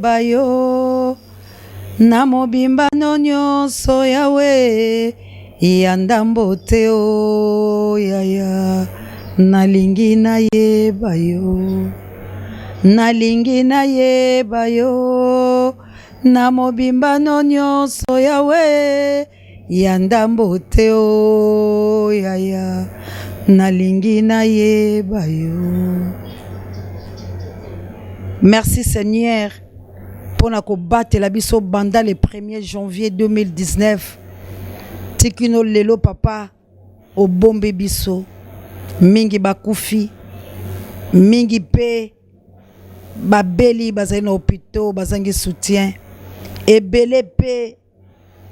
yeba yo na mobimba nyonso yawe ya ndambo te o yaya nalingi na yeba yo nalingi na yeba yo na mobimba nyonso yawe ya ndambo te o yaya nalingi na yeba yo. Merci Seigneur pour na ko battre la biso banda le 1er janvier 2019. Tikino lelo papa o bombe biso mingi bakufi mingi pe babeli bazali na hôpital bazangi soutien ebele pe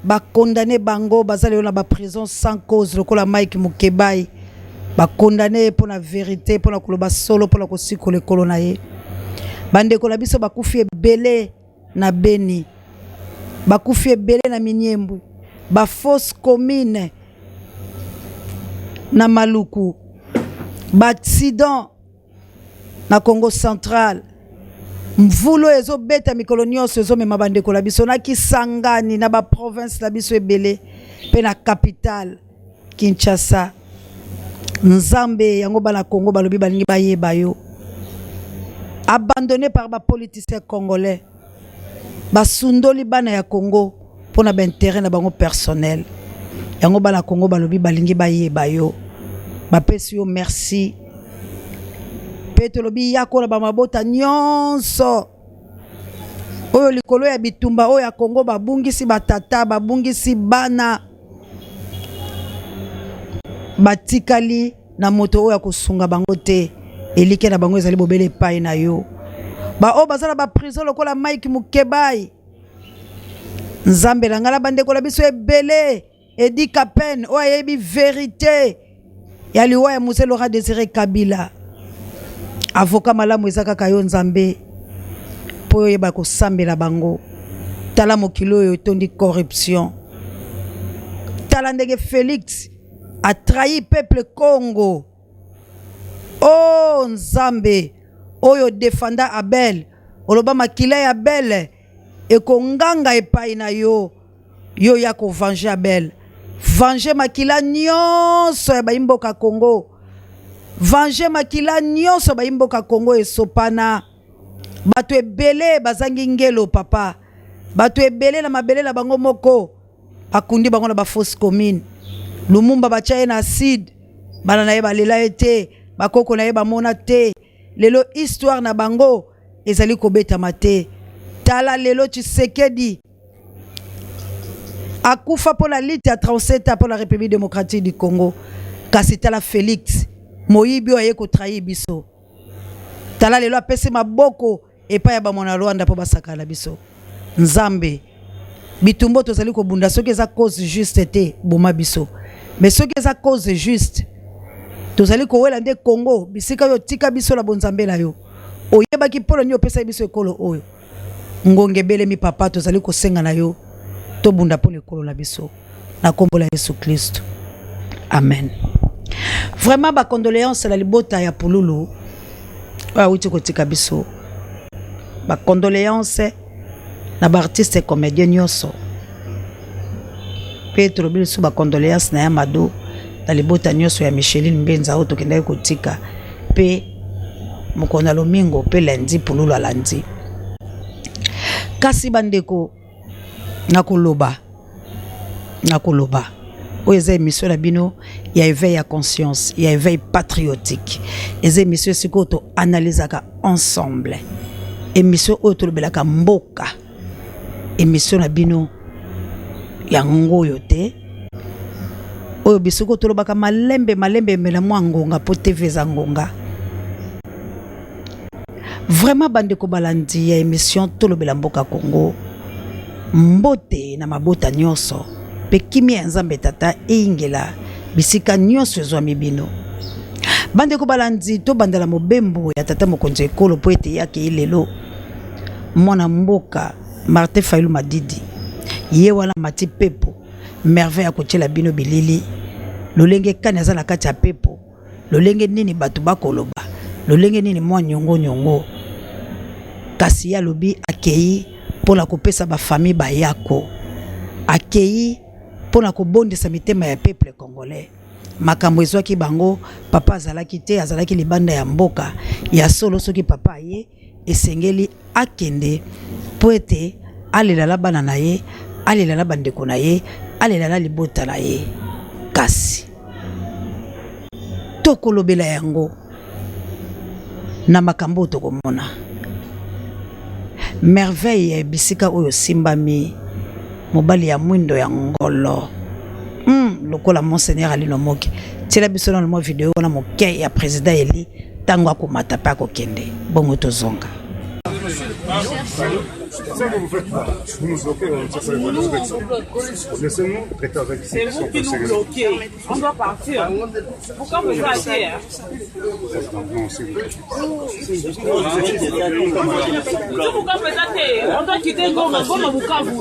ba condamné bango bazali na ba prison sans cause lokola Mike Mukebai ba condamné pour la vérité pour la koloba solo pour la kosiko le kolonaye bande ko la biso bakufi ebele na Beni bakufi ebele na Miniembu ba fausse commune na Maluku ba accident na Congo central mvulo ezo beta mikolo nyonso ezo mema bande ko la biso na Kisangani na ba province la biso ebele pe na capitale Kinshasa Nzambe yango bana Congo balobi balingi bayeba yo abandonné par ba politiciens congolais ba sundoli bana ya Congo pour na intérêt na bango personnel yango bana Congo balobi balingi bayeba yo ba pesi yo merci peto lobi yako na ba mabota nyonso oyo likolo ya bitumba oyo ya Congo babungisi batata babungisi bana batikali na moto oyo kosunga bango te elike na bango ezali bobele pai na yo ba o bazala ba prison lokola Mike Mukebai Nzambe la ngala bande ko la biso ebele edi kapen o yebi vérité ya liwa ya Muse Laurent Désiré Kabila avocat malamu ezaka kayo Nzambe po yeba ko sambela bango tala mokilo yo tondi corruption tala ndege Félix a trahi peuple Congo. Oh Nzambe, oyo défenda Abel, oloba makila ya Abel, eko nganga epai na yo, yo ya ko venger Abel. Venger makila nyonso ya baimboka Congo. Venger makila nyonso baimboka Congo esopana. Bato ebele bazangi ngelo papa. Bato ebele na mabele na bango moko. Akundi bango na ba fausse commune. Lumumba bachaye na acide bana na yeba lela ete bakoko na yeba mona te lelo histoire na bango ezali kobeta mate tala lelo Tshisekedi akufa pour la lutte à 37 ans pour la République démocratique du Congo kasi tala Félix moyibi oye ko trahi biso tala lelo apesi maboko epa ya ba mona Rwanda po basaka la biso Nzambe bitumbo tozali ko bunda soki eza cause juste te boma biso mais ce qui est à cause juste tozali ko wela nde Congo bisika yo tika biso la bonzambe la yo oyeba ki polo nyo pesa biso ekolo oyo ngonge bele mi papa tozali ko senga na yo to bunda polo ekolo la biso na kombo la Yesu Christ amen. Vraiment ba condoléances la libota ya pululu wa uti ko tika biso ba condoléances na ba artiste comédien nyonso Petro biso ba condoléances na ya mado na libota nyonso ya Micheline Mbenza auto kenda kotika pe mokona lomingo pe lundi pululu alandi kasi bandeko nakoloba oyo eza émission na bino ya éveil ya conscience ya éveil patriotique eza émission sikoyo to analysaka ensemble émission oyo tolobelaka mboka émission na bino ya ngoyo te oyo bisoko tolobaka malembe mela mwa ngonga po TV za ngonga vraiment bandeko balandi ya émission tolobela mboka Congo mbote na mabota nyonso pe kimia Nzambe tata ingela bisika nyonso ezwa mibino bandeko balandi to bandala mobembo ya tata mokonzi ekolo po ete yake ilelo mwana mboka Martin Fayulu Madidi ye wana mati pepo merveille ya kotiela bino bilili lolenge kani aza na kati ya pepo lolenge nini bato bakoloba lolenge nini mwa nyongo kasi ya lobi akei pona kopesa ba famille bayako, akei pona kobondisa mitema ya peuple congolais. Makambo ezwaki bango papa azalaki te, azalaki libanda ya mboka ya solo. Soki papa ye esengeli akende po ete alela bana na ye, alela bandeko na ye, alela libota na ye. Kasi tokolobela yango na makambo tokomona merveille ya bisika oyo simbami mobali ya mwindo ya ngolo lokola Monseigneur Alino Moki tela biso na mo video na moke ya président Eli tango akomata pa kokende bongo tozonga. Ça que vous faites, vous nous bloquez, laissez-nous traiter avec. C'est vous qui nous bloquez. On doit partir. Pourquoi vous arrêtez? Non, c'est vous. Pourquoi vous arrêtez? On doit quitter Goma, Goma Bukavu.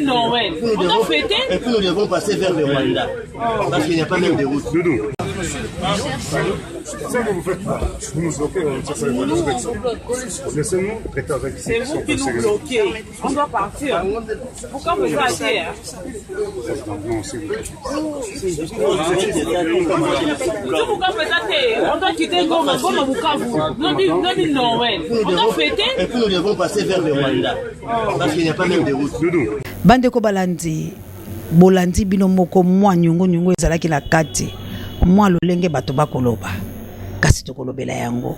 Non, ouais. On doit fêter. Et puis nous devons passer vers le Rwanda. Parce qu'il n'y a pas même de route. Doudou. Ça que vous faites, vous nous bloquez, laissez-nous traiter avec. C'est vous qui nous bloquez. On doit partir. Pourquoi vous arrêtez? Non, c'est vous. Pourquoi vous arrêtez? On doit quitter Goma, Goma Bukavu. Non, ouais. On doit fêter. Et puis nous devons passer vers le Rwanda. Parce qu'il n'y a pas même de route. Doudou. Bandeko balandi bolandi bino moko mwa nyungu ezalaki na kati mwa lolenge bato bakoloba kasi tokolobela yango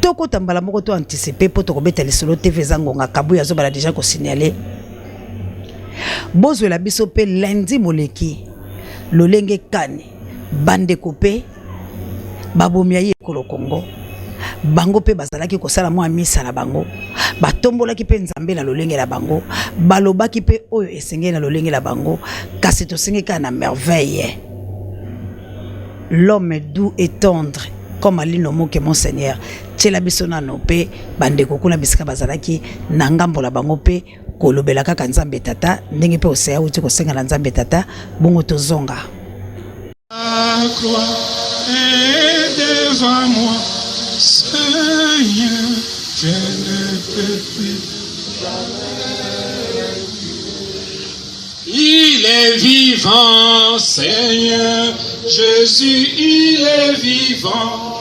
toko tambala moko to anticiper po tokobeta lisolo TV zangonga kabuya zo bala déjà ko signaler bozo la biso pe lundi moleki lolenge kani bandeko pe babomia ye kolo Kongo bango pe bazalaki kosala mwa misa na bango batombolaki pe nzambe na lolenge la bango balobaki pe oyo esengeli na lolenge la bango kasi tosengeka na merveille. L'homme doux et tendre comme Alino Moke Monseigneur tshela biso na nope bandeko kuna bisika bazalaki na ngambo la bango pe kolobela kaka nzambe tata ndenge pe osea uti kosenga na nzambe tata bongo tozonga. La croix est devant moi, Seigneur, je ne peux plus. Il est vivant, Seigneur, Jésus, il est vivant.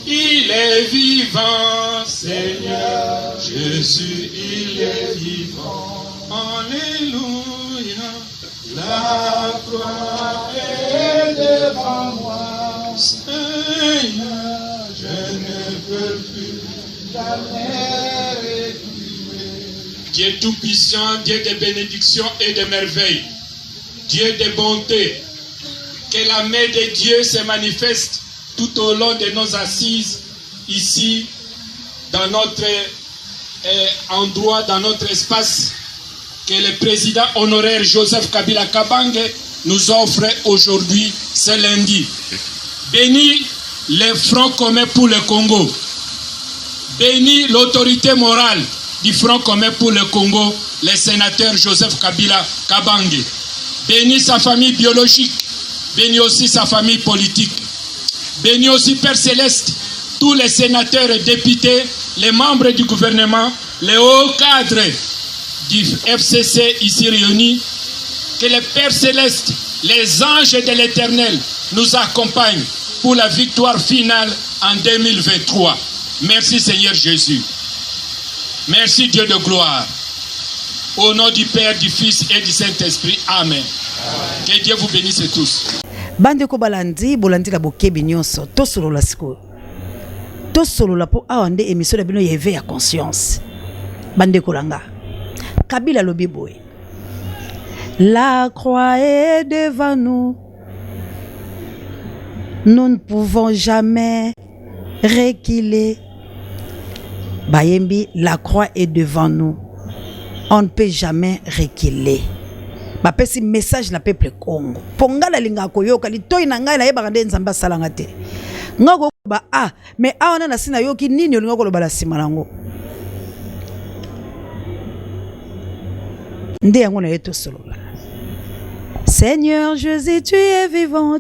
Il est vivant, Seigneur, Jésus, il est vivant. Alléluia, la croix est devant moi, Seigneur, je ne peux plus jamais reculer. Dieu tout-puissant, Dieu de bénédiction et de merveille, Dieu de bonté, que la main de Dieu se manifeste tout au long de nos assises ici, dans notre endroit, dans notre espace, que le président honoraire Joseph Kabila Kabange nous offre aujourd'hui, ce lundi. Bénis le Front commun pour le Congo. Bénis l'autorité morale du Front commun pour le Congo, le sénateur Joseph Kabila Kabange. Bénis sa famille biologique. Bénis aussi sa famille politique. Bénis aussi Père Céleste, tous les sénateurs et députés, les membres du gouvernement, les hauts cadres du FCC ici réunis. Que le Père Céleste, les anges de l'Éternel nous accompagnent pour la victoire finale en 2023. Merci Seigneur Jésus. Merci Dieu de gloire. Au nom du Père, du Fils et du Saint-Esprit. Amen. Que Dieu vous bénisse tous. Bandeko balandi bolandi la bokebi nyonso tosolola siko tosolola po awande émission de bino yeve ya conscience bandeko langa Kabila lobi boy la croix est devant nous, nous ne pouvons jamais reculer. Bayembi, la croix est devant nous, on ne peut jamais reculer. Bapesi message na peuple Congo. Pongala linga koyoka litoi na ngai na yeba kande nzamba salanga te. Ngoko ba mais awana na sina yoki nini olinga ko lobala sima nango. Nde yango na yeto solola. Seigneur Jésus, tu es vivant,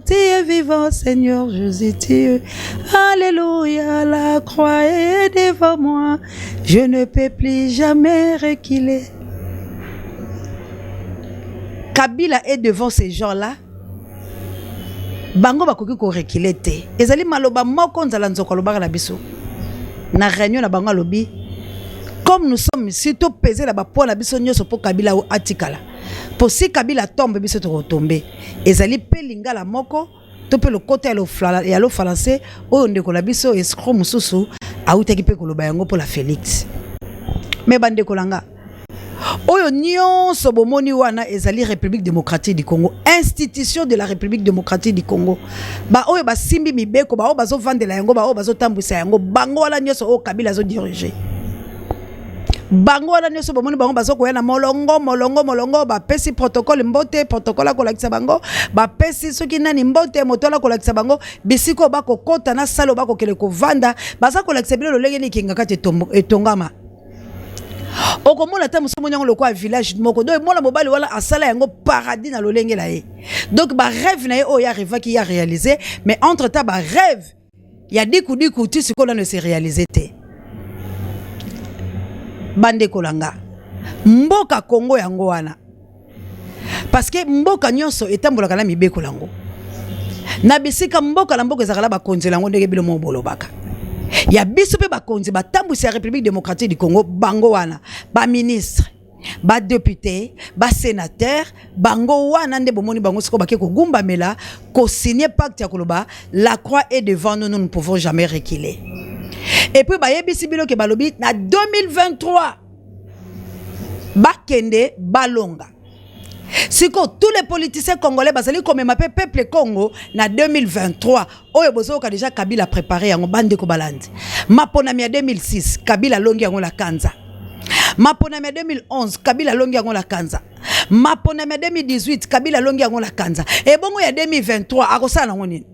Seigneur Jésus, tu es. Alléluia, la croix est devant moi, je ne peux plus jamais reculer. Kabila est devant ces gens-là. Bango bakoki ko reculer te. Ezali maloba moko nzala nzoko lobaka na biso. Na réunion na bango lobi. Comme nous sommes surtout pesés là-bas pour la biso nyoso pour Kabila ou atikala. Pour si Kabila tombe biso to retomber. Ezali pelinga la moko to pe le côté ya lo français o ndeko la biso escro mususu a utaki pe koloba yango pour la Félix. Mais bande kolanga. Oyo nyonso bomoni wana ezali République démocratique du Congo, institution de la République démocratique du Congo. Ba oyo ba simbi mibeko ba oyo bazo vandela yango ba oyo bazo tambwisa yango bango wala nyonso o Kabila zo diriger. Bango wana nyoso bomoni bango bazo koya na molongo ba pesi protocole mbote protocole ko lakisa bango ba pesi soki nani mbote motola ko lakisa bango bisiko ba ko kota na salo ba ko kele ko vanda baza ko lakisa bilo lolenge ni kinga kati etongama okomona ta musomo nyango lokwa village moko do mona mobali wala asala yango paradis na lolenge la ye donc ba rêve na ye o ya arriva ki ya réaliser mais entre ta ba rêve ya diku ti sikola ne se réaliser te. Bande kolanga mboka Congo yango wana parce que mboka nyonso etambolaka na mibeko lango na bisika mboka la mboka ezakala bakonzi lango ndenge bilo mo bolobaka ya biso pe bakonzi batambwisi ya République démocratique du Congo bango wana ba ministre ba député ba sénateur bango wana nde bomoni bango siko bake ko gumbamela ko signer pacte ya koloba la croix est devant nous, nous ne pouvons jamais reculer. Et puis, bayebisi bilo ke balobi na 2023 bakende balonga. Siko tous les politiciens congolais bazali comme ma peuple Congo na 2023 oyo bozo ka déjà Kabila préparé yango bande ko balandi. Maponami ya 2006 Kabila longi yango la kanza. Maponami ya 2011 Kabila longi yango la kanza. Maponami ya 2018 Kabila longi yango la kanza. Et bongo ya 2023 akosala nango nini?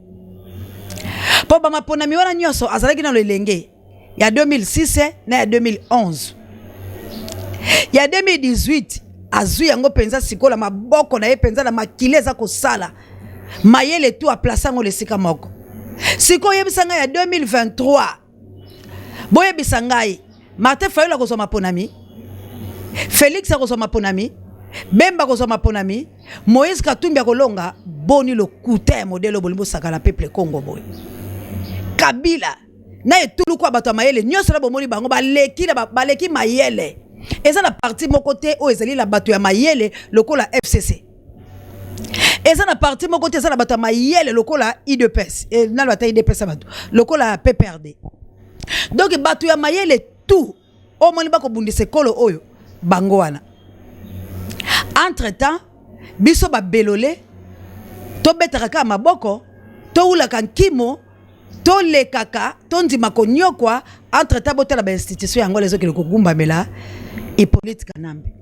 Po ba maponami wana nyoso azalaki na lelenge ya 2006 na ya 2011 ya 2018 azui yango penza sikola maboko na ye penza na makileza ko sala mayele tu a placer ngo lesika moko siko yebisanga ya 2023 boye bisangai Martin Fayulu ko so maponami Félix ko so maponami Bemba ko so maponami Moïse Katumbi kolonga boni le couteau modèle bolimbo sakala peuple Congo boy Kabila na etulu kwa bato mayele nyoso la bomoni bango baleki mayele eza na parti moko te o ezali la bato ya mayele lokola FCC eza na parti moko te eza na bato ya mayele lokola IDPS na la bataille IDPS bato lokola PPRD donc bato ya mayele tout o moni bako bundise kolo oyo bango wana entre temps biso ba belolé to betaka ka maboko to ulaka nkimo to le kaka to ndima konyokwa entre temps botala ba institution yango lezo kele ko gumba mela Hippolyte Kanambe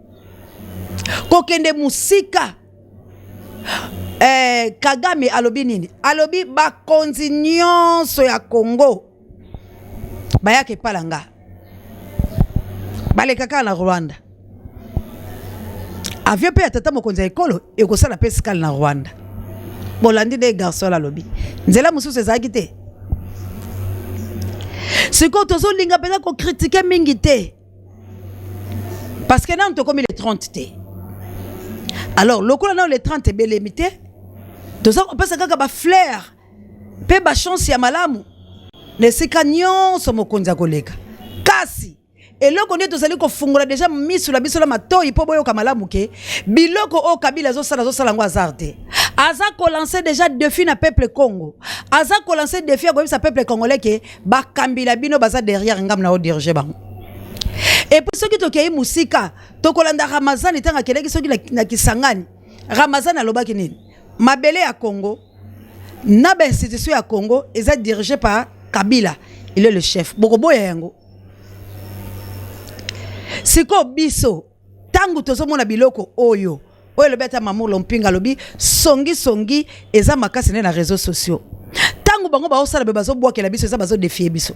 kokende musika Kagame alobi nini alobi bakonzi nyonso ya Congo bayake palanga bale kaka na Rwanda avion pe atata mokonzi ya ekolo ekosala pe skala na Rwanda bolandi de garçon la lobby nzela mususu ezaki te siko tozo linga pena ko critiquer mingi te parce que nan to comme les 30 te alors lokola na les 30 be limité tozo pesa kaka ba fleur pe ba chance ya malamu ne sika nyonso mokonzi akoleka kasi eloko nde tozali kofungula déjà misu la biso la matoyi po boyo kamalamu ke biloko o Kabila zosala ngo azarte aza ko lancer déjà défi na peuple Congo aza ko lancer défi ko bisa peuple congolais ke ba kambila bino baza derrière ngam na o diriger bango et pour ceux qui tokei musika tokolanda Ramazani tanga keleki soki na Kisangani Ramazani alobaki nini mabele ya Congo na ba institution ya Congo eza dirigé par Kabila il est le chef bokoboya yango siko biso tangu tozomona biloko oyo le beta mamour lompinga lobi songi eza makasi na réseaux sociaux tangu bango ba osala be bazo bwake la biso eza bazo défier biso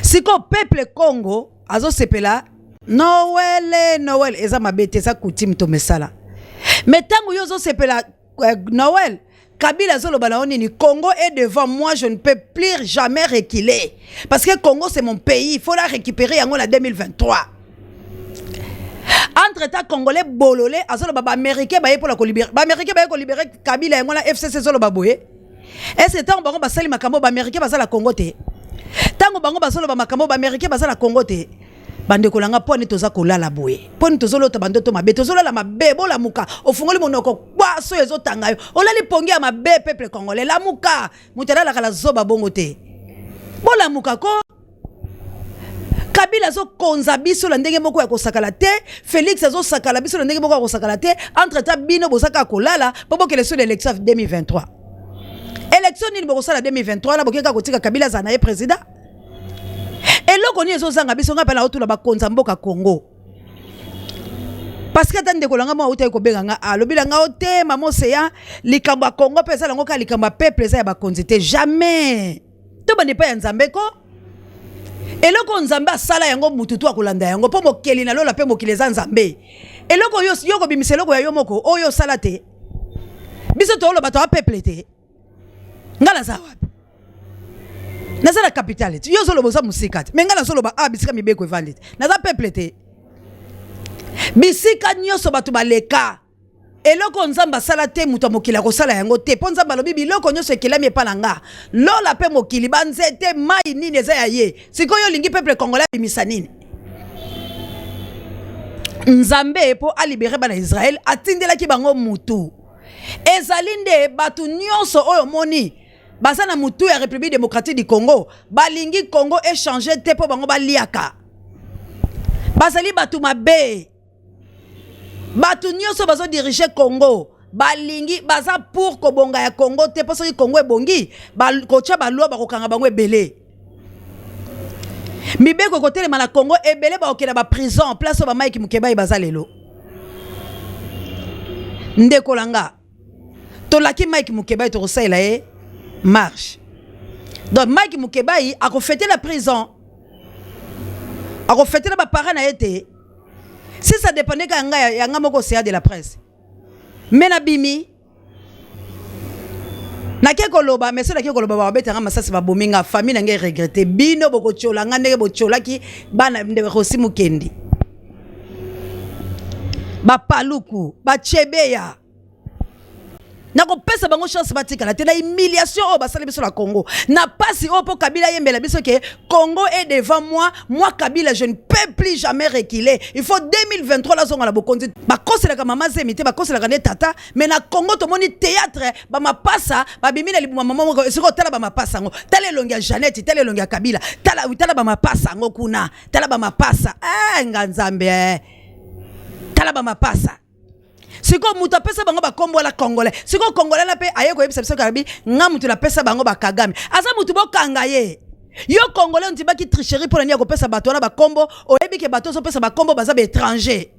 siko peuple Congo azo sepela Noël eza mabete eza coutume to mesala Mais tant que yozo sepela Noël, Kabila zolo balaoni Congo est devant moi, je ne peux plus jamais reculer. Parce que Congo c'est mon pays, il faut la récupérer en 2023. Entre-temps, Congolais bololé, azolo baba américain baye pour la libérer. Ba américain baye pour libérer Kabila en FCC zolo baboué. Et c'est tant bango basali makambo ba américain basala Congo te. Tango bango basolo ba makambo ba américain basala Congo te. Bande kolanga poni toza kolala boye. Poni tozolo to bande to mabe tozolo la mabe bola muka. Ofungoli monoko kwa so ezotanga yo. Olali pongi ya mabe peuple congolais la muka. Mutala la kala zoba bongo te. Bola muka ko Kabila zo konza biso la ndenge moko ya kosakala te, Félix zo sakala biso la ndenge moko ya kosakala te, entre-temps bino bozaka kolala popo kele sur l'élection 2023. Élection ni boko sala 2023 na bokeka kotika Kabila za na ye président. Et loko ni zo zanga biso ngapa na otula ba konza mboka Congo. Parce que tande kolanga mo uta ko benga nga alobila nga ote mamo seya likamba Congo pesa lango ka likamba peuple za ya ba konzite jamais. To bande pa ya Nzambe ko. Eloko Nzambe asala yango mututu akolanda yango po mokeli na lola pe mokili za Nzambe. Eloko yoko bimiseloko ya yo moko oyo sala te. Biso to lo bato a peuple te. Ngala za wapi? Naza la capitale. Yo solo boza musika te. Mengala solo ba bisika mibeko evandet. Naza peuple te. Bisika nyoso bato baleka. Eloko Nzamba sala te muto mokili ko sala yango te. Po Nzamba lobi biloko nyoso ekelami epalanga. Lola pe mokili banzete mai nini eza ya ye. Sikoyo lingi peuple congolais bimisa nini? Nzambe po a libéré bana Israël atindela ki bango mutu. Ezalinde batu nyonso oyo moni basana mutu ya République démocratique du Congo balingi Congo échanger te po bango baliaka. Basali batu mabe. Batu nyonso bazo diriger Congo balingi baza pour kobonga ya Congo te parce que Congo ebongi kocha balwa bakokanga bango ebele. Mibeko kotelema na Congo ebele bakokela ba prison place ba Mike Mukeba baza lelo. Ndeko langa tolaki Mike Mukeba to rosela e marche. Donc Mike Mukeba a refêté la prison. A refêté la parents na été. Si ça dépendait quand yanga moko c'est de la presse. Mena bimi na keko loba mais cela keko loba ba betanga masasi ba bominga famille na ngai regretter bino boko chola ngane bo chola ki bana ndebe khosi mukendi. Ba paluku ba chebeya nako pesa bango chance batika la tena humiliation au basali biso la Congo na pasi opo Kabila yembela biso ke Congo est devant moi Kabila je ne peux plus jamais reculer. Il faut 2023 la zonga la bokonzi ba kosela ka mama zemite ba kosela ka ne tata mais na Congo to moni théâtre ba mapasa ba bimina libu mama moko esiko tala ba mapasa ngo tala longia Janette tala longia Kabila tala ba mapasa ngo kuna tala ba mapasa nganzambe tala ba mapasa. Siko muta pesa bango ba kombo la Congolais. Siko Congolais la pe aye ko yebisa biso kabi nga mutu la pesa bango ba Kagame. Asa mutu bo kanga ye. Yo Congolais ntiba ki tricherie pour nia ko pesa bato na ba kombo oyebi ke bato so pesa ba kombo baza ba étranger.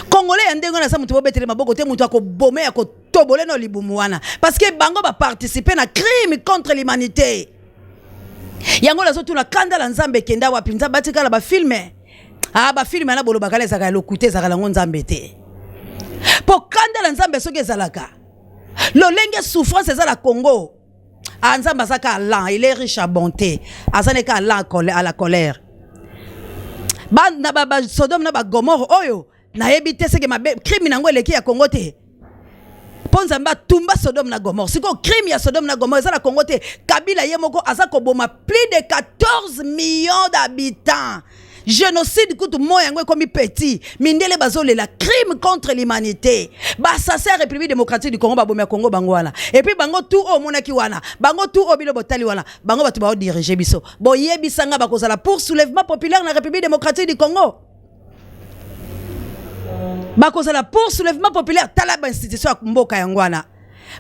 Congolais yandengo na sa mutu bo betele maboko te mutu ako bomé ako tobole no libumu wana parce que bango ba participer na crime contre l'humanité. Yango la zo tuna kanda la Nzambe kenda wapi Nzambe batika la ba filmer. Ba filmer na bolo bakale za ka lokute za ka la Nzambe te. Pour kanda la Nzambe soki ezalaka lolenge souffrance ezala Congo Nzambe azaka lent il est riche à bonté azaneka lent à la colère na ba Sodome na ba Gomorre oyo na yebite seke mabe crime nango eleki ya Congo te po Nzambe tumba Sodome na Gomorre siko crime ya Sodome na Gomorre ezala Congo te Kabila ye moko azako boma plus de 14 millions d'habitants. Génocide kutu moyango comme petit mindele bazole la crime contre l'humanité ba ça République démocratique du Congo ba bomia Congo bango wana et puis bango tout o monaki wana bango tout o bilo botali wana bango batu ba diriger biso boyebisanga ba kozala pour soulèvement populaire na République démocratique du Congo ba kozala pour soulèvement populaire tala ba institution ya mboka yango wana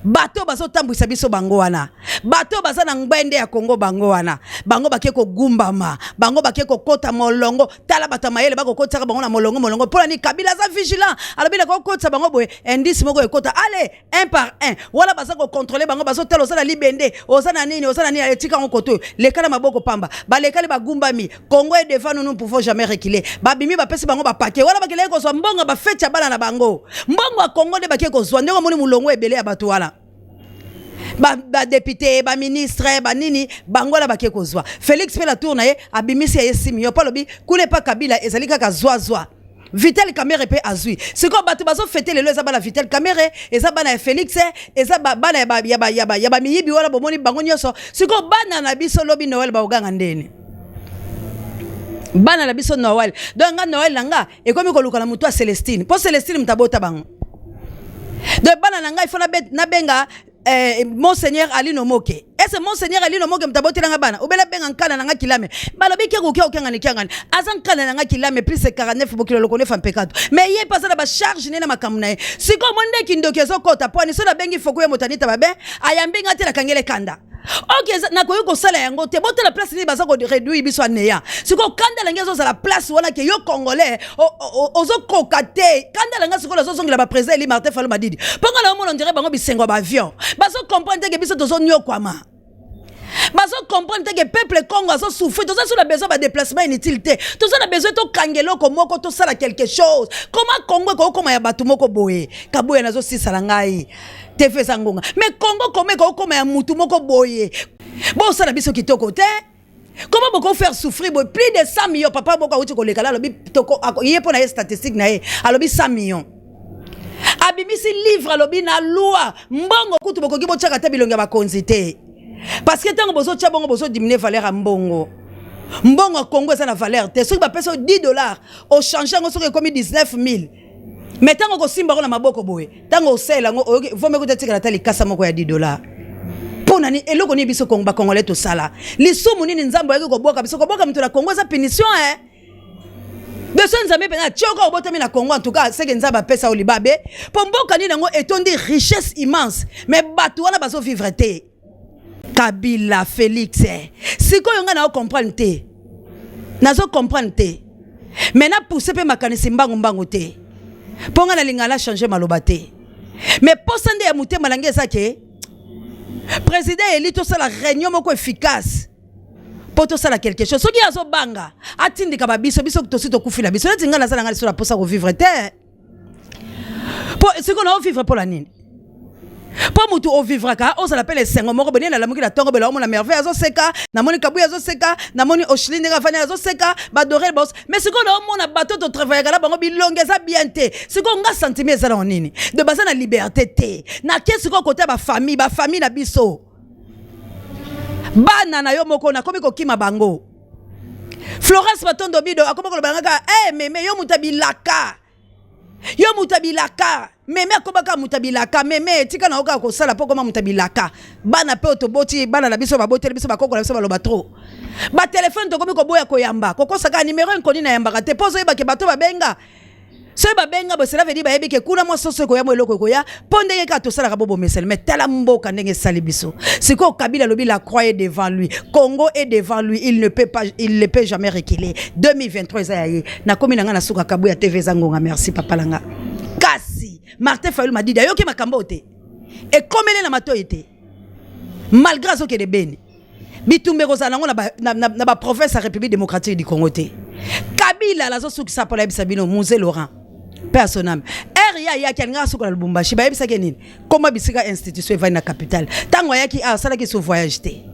bato bazo tambwisa biso bango wana bato baza na ngwende ya Congo bango wana bango bake ko gumbama bango bake ko kota molongo tala bata mayele bako kota bango na molongo pour ni Kabila za vigilant alobila ko kota bango boye indice moko ekota allez un par un wala baza ko contrôler bango bazo tala osana libende osana nini etika ngo koto lekala maboko pamba ba lekali bagumbami Congo est devant nous ne pouvons jamais reculer babimi ba pesi bango ba paquet wala bakele ko so mbonga ba fetcha bana na bango mbongo wa Congo de bake ko zwa ndeko moni mulongo ebele ya bato wala ba député ba ministre ba nini bangola bake kozwa Félix Pela tourna ye abimisi ye simio palobi kule pa Kabila ezalika ka zwa Vital Kamerhe pe azui siko bato bazo fêter lelo eza bana Vital Kamerhe eza bana Félix eza bana ya ba miyibi wala bomoni bango nyoso siko bana na biso lobi Noël ba oganga ndene bana na biso Noël donc nga Noël nanga ekomi koluka na mutu a Célestine po Célestine mtabota bango de bana nanga il faut na benga Monseigneur Ali Nomoke. Est-ce Monseigneur Ali Nomoke mtaboti nanga bana? Obela benga nkana nanga kilame. Balobi ke ko kenga ni kenga. Azan kana nanga kilame plus 49 bokilo lokone fa pekato. Mais yé pas ça ba charge ni na makamna. Siko monde kindoke zo kota po ni so na bengi foko ya motanita babe. Ayambi ngate la kangele kanda. Ok, na koyo ko sala yango te bote la place ni baza ko réduire biso aneya. Siko kanda la ngezo za la place wana ke yo congolais ozo kokate. Kanda la ngezo ko la zo ngila ba président Eli Martin Fayulu Madidi. Ponga la on dirait bango bisengo ba avion. Bazo comprendre que biso tozo nyokwama. Bazo comprendre que peuple Congo a souffert, tout ça sur la besoin de déplacement inutile. Tout ça a besoin de kangelo comme moko tout ça la quelque chose. Comment Congo comme ya batu moko boye. Kaboye nazo si salangai. Te fait sangonga. Mais Congo comme ya mutu moko boye. Bon ça la biso kitoko te. Comment beaucoup faire souffrir plus de 100 millions papa boko uti ko lekala lobi toko yé pour na statistique na ye. Alobi 100 millions. Abimisi livre alobi na loi mbongo kutu boko kibo chaka te bilonga ba konzite. Parce que tant que bozo tia bongo bozo diminuer valeur à mbongo. Mbongo Congo ça na valeur te soki ba peso $10 au changer ngo soki komi 19 000. Mais tant que simba na maboko boye tant que sela ngo faut me kote tika tali kasa moko ya $10. Pona ni eloko ni biso Congo ba congolais to sala. Lisumu nini nzambo yake ko boka biso ko boka mtu na Congo za punition Beso nzambe pena tchoko obotami na Congo en tout cas c'est que nzamba pesa olibabe pomboka ni nango etondi richesse immense mais batu wana bazo vivre te Kabila Félix siko yonga na comprendre te nazo comprendre te mais na pousser pe makanisi mbangu te ponga na lingala changer maloba te mais posande ya mutema lange sake président elito sala réunion moko efficace poto sala quelque chose soki azo banga atindika babiso biso tosi to kufila biso tinga na sala ngali sur la posa ko vivre te po siko na vivre pour la nini po mutu o vivre ka on s'appelle sengo moko beni na lamuki la tongo bela mo na merveille azo seka na moni kabuya azo seka na moni oshline ga fanya azo seka ba dorel boss mais siko na mo na bato to travailler kala bango bilongeza bien te siko nga sentiment za na nini de basa na liberté te na kesi ko côté ba famille na biso bana na yo moko na komi ko kima bango Florence Batondo Bido akomo ko banga meme yo mutabilaka meme akobaka mutabilaka meme tika na oka ko sala poko ma mutabilaka bana pe otoboti bana na biso baboteli biso bakoko na biso baloba trop ba téléphone to komi ko boya ko yamba koko saka numéro nkoni na yamba te pozo yeba ke bato babenga so babenga bo cela veut dire ba yebi ke kuna mo soso ko ya mo eloko ko ya ponde ye ka to sala ka bobo mesel mais tala mboka ndenge sali biso siko Kabila lobi la croix est devant lui Congo est devant lui il ne peut jamais reculer 2023 zaye na komi na nga na suka kabu ya TV zangonga merci papa langa kasi Martin Fayulu Madidi ayoki makambo te e komele na mato ete malgré ce que de beni bitumbe ko za nango na ba province ya République démocratique du Congo te Kabila la zo suki sa pola bisa bino Mzee Laurent personnel ya kenga suko na Lubumbashi ba bisa kenini koma bisika institution va na capitale tango yaki sala ki so voyage te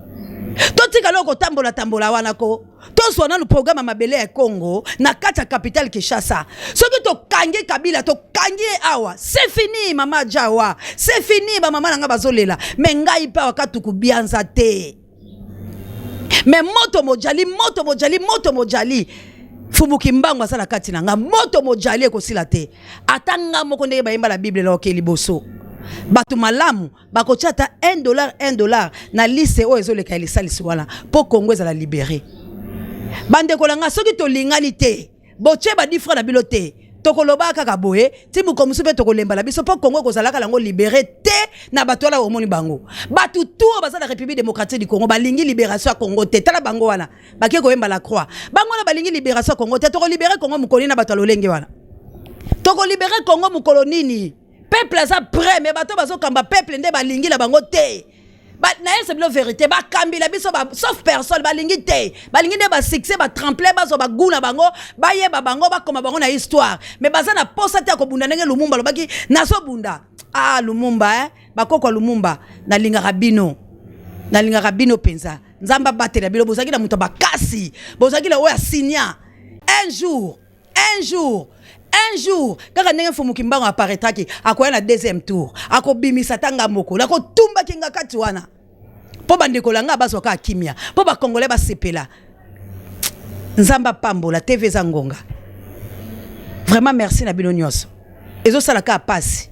to tika loko tambola wana ko to so na le programme mabele ya Congo na kata capitale Kinshasa soki to kange Kabila to kange awa c'est fini mama Jawa c'est fini ba mama nanga bazolela mais ngai pa wakatuku bianza te mais moto mojali Fumuki mbango asala kati na nga moto mojali ko silate atanga moko ndenge bayimba la Bible la okeli boso batu malamu bako chata $1 na liste o ezoleka ili salisi wala po Congo za la libérer bande kolanga soki to lingani te boche ba difra na bilote tokoloba kaka boye ti mukomusu pe tokolemba la biso po Congo kozalaka lango libéré te na bato la omoni bango batu tout baza la République démocratique du Congo balingi libération ya Congo te tala bango wana bake koyemba la croix bango na balingi libération ya Congo te toko libérer Congo mukoli na bato lolenge wana toko libérer Congo mukolo nini peuple aza prêt mais bato bazo kamba peuple nde balingi la bango te na c'est la vérité ba kambi la biso ba sauf personne balingi te balingi nde ba succès ba tremplin bazo ba guna bango ba yeba bango ba koma bango na histoire mais baza na posa te ko bunda ndenge Lumumba lobaki naso bunda ah Lumumba bakoko Lumumba na linga rabino penza nzamba batela bilo bozaki na muto bakasi bozaki la oya signa un jour kaka ndenge mfumu kimbango apparaîtraki akoya na deuxième tour akobimisa tanga moko la ko tumba kinga kati wana po bandeko langa bazo ka kimia po ba congolais ba sepela nzamba pambola TV zangonga vraiment merci na bino nyos ezo salaka passe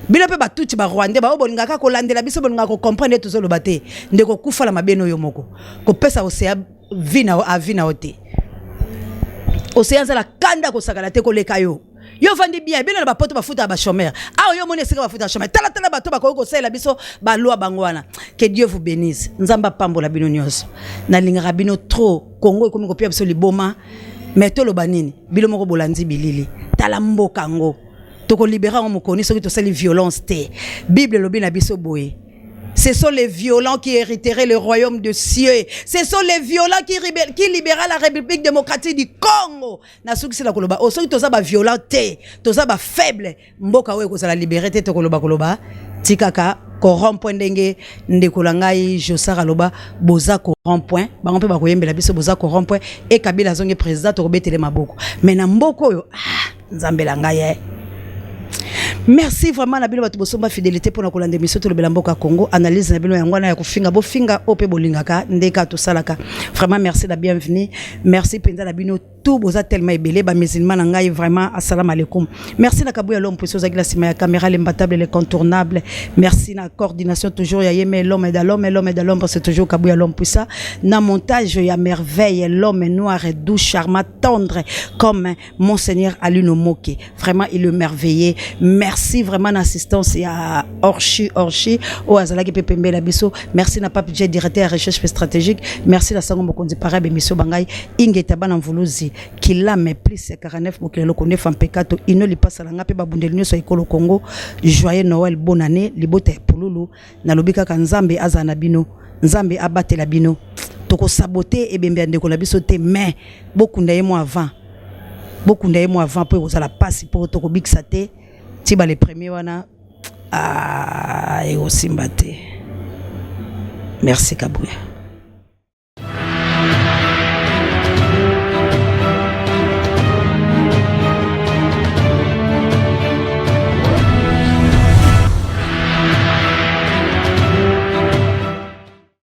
bino pe batuti ba Rwanda ba obolingaka ko landela biso bolingaka ko comprendre tout lo baté ndeko kufa la mabeno yo moko ko pesa osea vina ote osea za la kanda ko sakala te ko leka yo vandi bien na ba poto ba futa ba chômeur yo moni sika ba futa chômeur tala bato ba ko sela biso ba loi bangwana que Dieu vous bénisse nzamba pambola bino nyos na linga bino trop Congo ekomi ko pia biso liboma meto lo banini bilo moko bolandi bilili tala mboka ngo toko libérer on mokoni soki to sali violence te Bible lobi na biso boye ce sont les violents qui hériteraient le royaume de cieux. Ce sont les violents qui libéreraient la République démocratique du Congo. Na soki sila koloba o soki to za ba violent te to za ba faible mboka we ko sala liberté te koloba tikaka corrompre ndenge ndeko ngai Josara loba boza corrompre bango pe ba koyembela biso boza corrompre et Kabila zonge président to kobetele maboko mais na mboko yo nzambela ngai merci vraiment na bino batu bosomba fidélité pour na kolanda émission to le belamboka Congo analyse na bino yangwana ya kofinga bofinga ope bolingaka ndeka to salaka vraiment merci la bienvenue merci penda na bino tout boza tellement ebelé ba musulman na ngai vraiment assalamu alaikum merci na kabuya l'homme précieux la sima ya caméra l'imbattable l'incontournable merci na coordination toujours ya yeme l'homme et de l'homme c'est toujours kabuya l'homme puissant na montage ya merveille l'homme noir et doux charmant tendre comme monseigneur Aluno Moke vraiment il est merveilleux. Merci vraiment d'assistance à Orchi au Azalaki Pepembe la biso. Merci na Pape J directeur de recherche stratégique. Merci la sango mokonzi parabe émission bangai ingeta bana mvuluzi kila me plus 49 mokelo ko 9 pekato ino lipasa la ngape babundeli nyoso ekolo Congo. Joyeux Noël, bonne année, libote pululu na lobika kanzambe azana bino. Nzambe abatela bino. Toko saboter ebembe ndeko la biso te mais beaucoup ndaye mo avant pour vous à la passe pour toko bixate. Tiba les premiers wana et aussi mbate. Merci Kabouya.